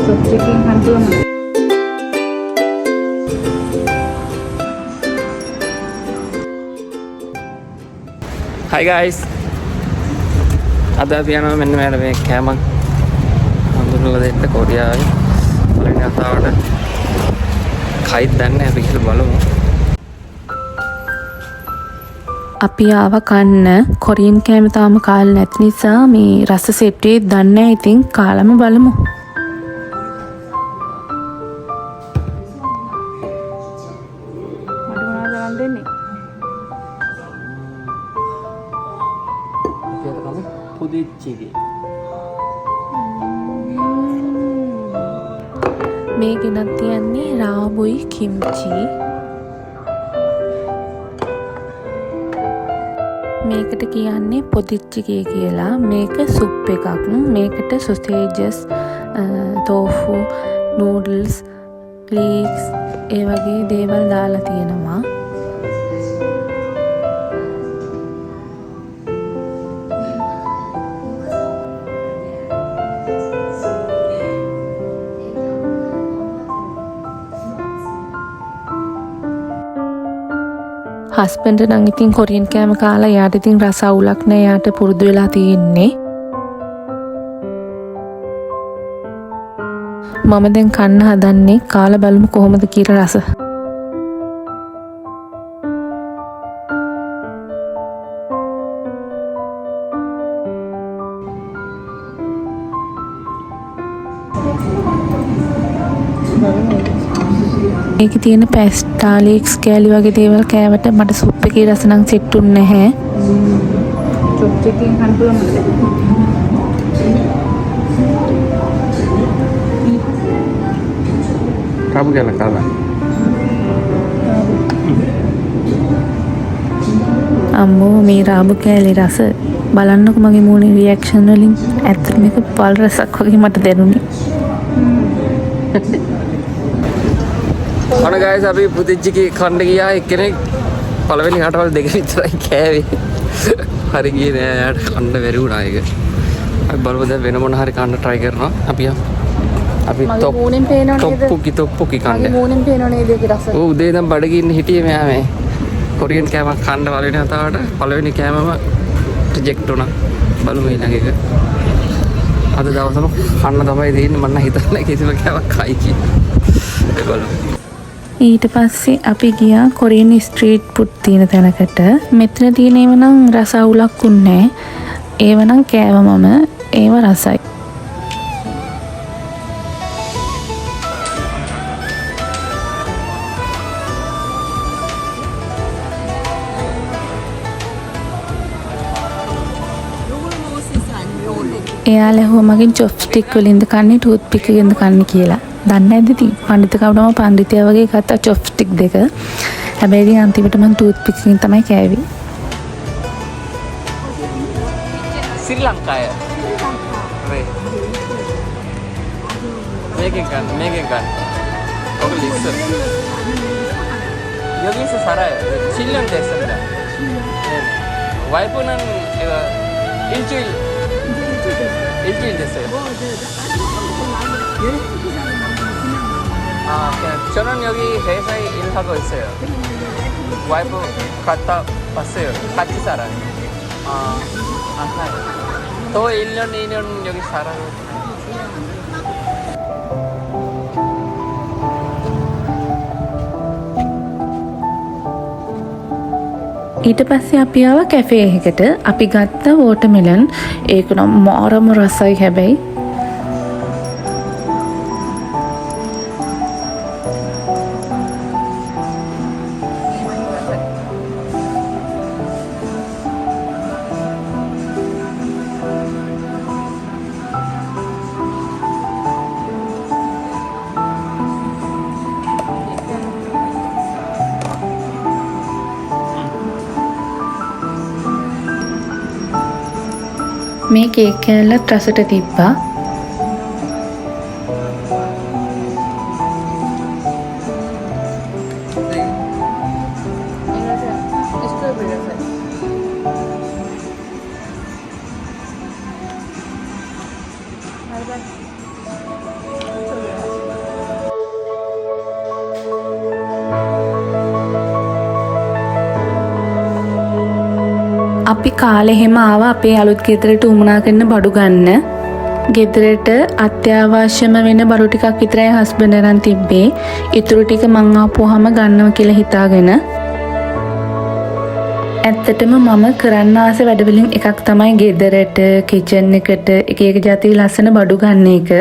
chopsticking hantuama. Hi guys. Ada අපි යනවා මෙන්න මෙයාට මේ කෑමක් හඳුන්වලා දෙන්න කොරියාවේ. පළවෙනි වතාවට කයිත් දන්නේ අපි කියලා බලමු. අපි ආව කන්න කොරියන් කෑම තාම කාලා නැති නිසා මේ රස සෙට් වෙයි දන්නේ නැහැ. ඉතින් කාලම බලමු. මට මොනවද ගන්න දෙන්නේ? ඒක තමයි පුදිච්චිගේ. මේ ගෙනත් තියන්නේ රාබුයි කිම්චි. මේකට කියන්නේ පොදිච්චිගේ කියලා. මේක සුප් එකක්. මේකට සොසේජස්, තෝෆු, නූඩල්ස්, ලීක්ස් ඒ වගේ දේවල් දාලා තියෙනවා. හස්බන්ඩ් නම් ඉතින් කොරියන් කෑම කාලා යාට ඉතින් රස අවුලක් නෑ. යාට පුරුදු වෙලා තියෙන්නේ. මම දැන් කන්න හදන්නේ. කාලා බලමු කොහොමද කියලා රස. ඒකේ තියෙන පැස්ටා ලීක්ස් කෑලි වගේ දේවල් කෑවට මට සුප් එකේ රස නම් සෙට් උන්නේ නැහැ. chopsticking hantuama. Kamu galak kalah. අම්මෝ මේ රාබු කෑලි රස බලන්නකො මගේ මූණේ රියැක්ෂන් වලින්. ඇත්තට මේක පල් රසක් වගේ මට දැනුනේ. ඔන්න guys අපි පුදිච්චිගේ කන්න ගියා. එක්කෙනෙක් පළවෙනි කටවල් දෙක විතරයි කෑවේ. හරි ගියේ නෑ. යාට කන්න බැරි වුණා ඒක. අපි බලමු දැන් වෙන මොන හරි කන්න try කරනවා. අපි තොප්පුකි කන්න. මගේ මූණෙන් පේනව නේද ඒකේ රස? ඔව් උදේ ඉඳන් බඩගින්න හිටියේ මෙයා මේ. කොරියන් කෑමක් කන්න පළවෙනි වතාවට පළවෙනි කෑමම රිජෙක්ට් වුණා. බලමු ඊළඟ එක. අද දවසම කන්න තමයි දෙන්නේ. මම හිතන්නේ කිසිම කෑමක් කයි කියලා. ඒ බලමු. ඊට පස්සේ අපි ගියා කොරියන් ස්ට්‍රීට් ෆුඩ් තියෙන තැනකට. මෙතන තියෙන ඒවා නම් රස අවුලක් උන්නේ නැහැ. ඒව නම් කෑවමම ඒව රසයි. එයාලා හෝ මගෙන් චොප්ස්ටික් වලින්ද කන්නේ ටූත් පික් එකෙන්ද කන්නේ කියලා. දන්නේ නැද්ද ඉතින් පඬිතුකවටම පඬිතයා වගේ ගත්තා චොප්ස්ටික් දෙක. හැබැයි ඉතින් අන්තිමට මම ටූත් පික් එකෙන් තමයි කෑවේ. ශ්‍රී ලංකාය. මේකෙන් ගන්න. ඔක ලිස්ස. 여기서 살아요. 7년 됐습니다. 와이프는 일주일 됐어요. 그냥 저는 여기 회사에 일하고 있어요. 와이프 갔다 왔어요. 같이 살아요. 안 살아요. 또 1년, 2년 여기 살아요. ඊට පස්සේ අපි ආව කැෆේ එකකට. අපි ගත්ත වෝටර්මෙලන්. ඒක නම් මාරම රසයි හැබැයි. මේ කේක් කෑල්ලත් රසට තිබ්බා. අපි කාලේ එහෙම ආවා අපේ අලුත් ගෙදරට උමනා කරන බඩු ගන්න. ගෙදරට අත්‍යවශ්‍යම වෙන බඩු ටිකක් විතරයි හස්බන්ඩ් අරන් තිබ්බේ. ඊටු ටික මං ආපුවාම ගන්නවා කියලා හිතාගෙන. ඇත්තටම මම කරන්න ආස වැඩවලින් එකක් තමයි ගෙදරට කිචන් එකට එක එක જાති ලස්සන බඩු ගන්න එක.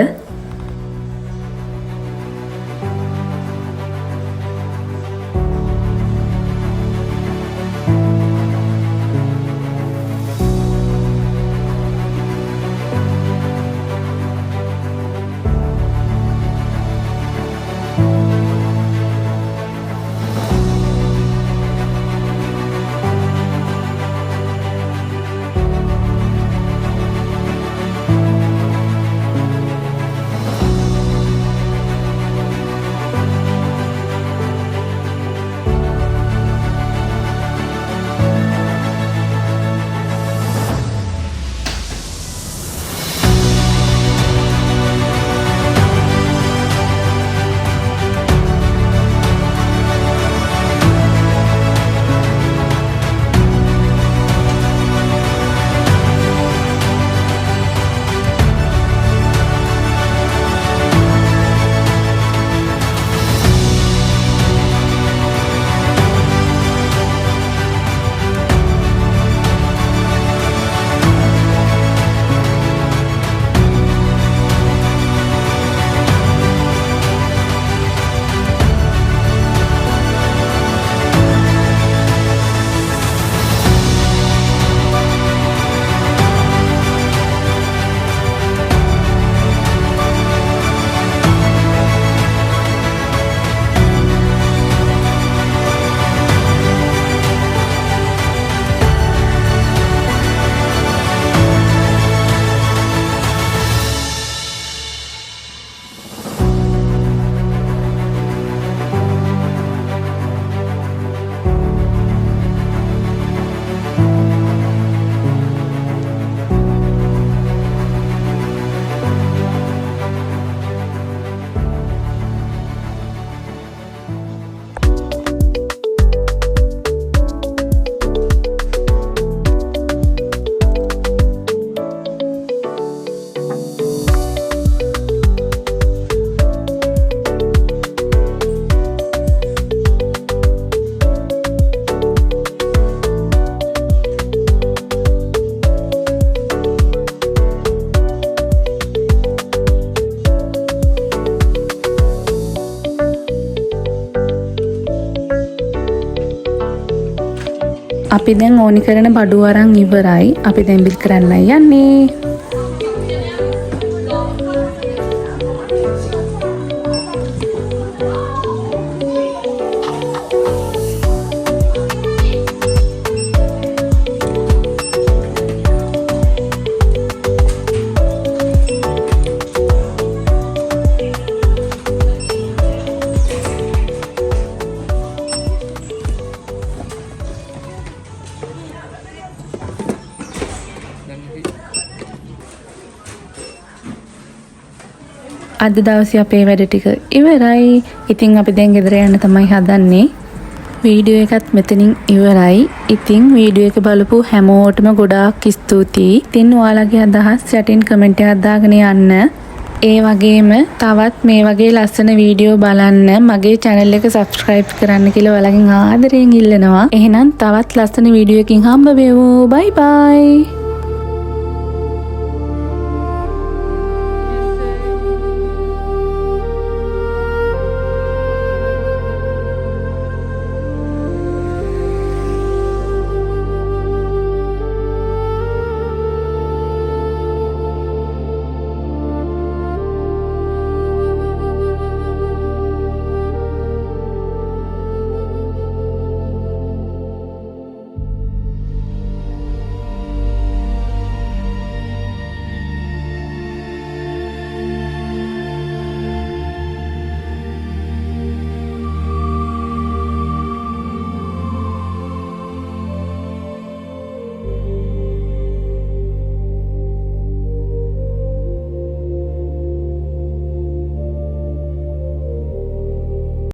අපි දැන් ඕනි කරන බඩු අරන් ඉවරයි. අපි දැන් බිල් කරන්නයි යන්නේ. අද දවසේ අපේ වැඩ ටික ඉවරයි. ඉතින් අපි දැන් ගෙදර යන්න තමයි හදන්නේ. වීඩියෝ එකත් මෙතනින් ඉවරයි. ඉතින් වීඩියෝ එක බලපු හැමෝටම ගොඩාක් ස්තුතියි. ඉතින් ඔයාලගේ අදහස් යටින් කමෙන්ට් එකක් දාගෙන යන්න. ඒ වගේම තවත් මේ වගේ ලස්සන වීඩියෝ බලන්න මගේ channel එක subscribe කරන්න කියලා ඔයාලගෙන් ආදරයෙන් ඉල්ලනවා. එහෙනම් තවත් ලස්සන වීඩියෝ එකකින් හම්බ වෙමු. bye bye.